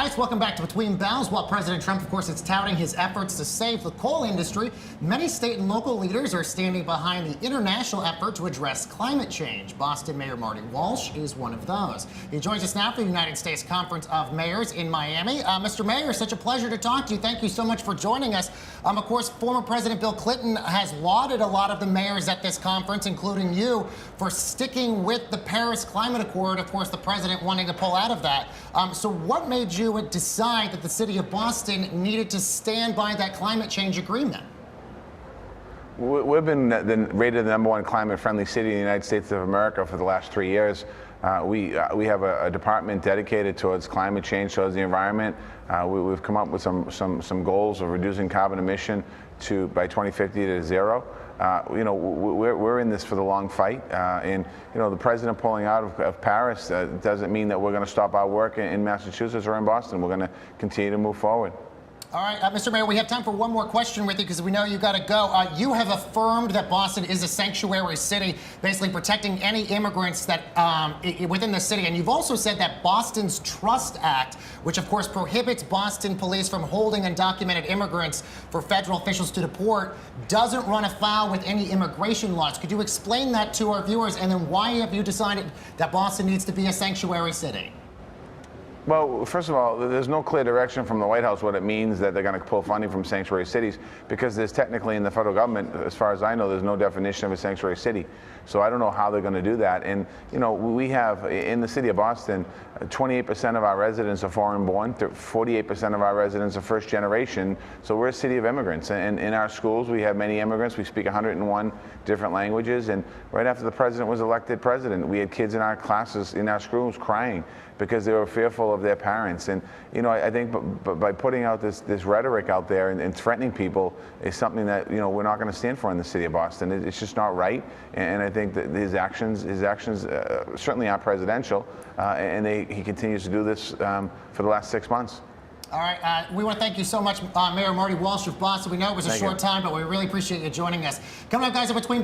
Guys, welcome back to Between Bells. While President Trump, of course, is touting his efforts to save the coal industry, many state and local leaders are standing behind the international effort to address climate change. Boston Mayor Marty Walsh is one of those. He joins us now for the United States Conference of Mayors in Miami. Mr. Mayor, such a pleasure to talk to you. Thank you so much for joining us. Of course, former President Bill Clinton has lauded a lot of the mayors at this conference, including you, for sticking with the Paris Climate Accord. Of course, the president wanting to pull out of that. So what made you decide that the city of Boston needed to stand by that climate change agreement? We've been rated the #1 climate-friendly city in the United States of America for the last 3 years. We have a department dedicated towards climate change, towards the environment. We've come up with some goals of reducing carbon emission by 2050 to zero. We're in this for the long fight, and the president pulling out of Paris doesn't mean that we're going to stop our work in Massachusetts or in Boston. We're going to continue to move forward. All right, Mr. Mayor, we have time for one more question with you because we know you got to go. You have affirmed that Boston is a sanctuary city, basically protecting any immigrants that within the city. And you've also said that Boston's Trust Act, which of course prohibits Boston police from holding undocumented immigrants for federal officials to deport, doesn't run afoul with any immigration laws. Could you explain that to our viewers? And then why have you decided that Boston needs to be a sanctuary city? Well, first of all, there's no clear direction from the White House what it means that they're going to pull funding from sanctuary cities, because there's technically in the federal government, as far as I know, there's no definition of a sanctuary city. So I don't know how they're going to do that. And, we have in the city of Boston, 28% of our residents are foreign born, 48% of our residents are first generation. So we're a city of immigrants. And in our schools, we have many immigrants. We speak 101 different languages. And right after the president was elected president, we had kids in our classes, in our schools, crying because they were fearful of their parents. And I think by putting out this rhetoric out there and threatening people is something that we're not going to stand for in the city of Boston. It's just not right. And I think that his actions certainly aren't presidential, and he continues to do this for the last 6 months. All right, we want to thank you so much, Mayor Marty Walsh of Boston. We know it was a short time, but we really appreciate you joining us. Coming up, guys, in Between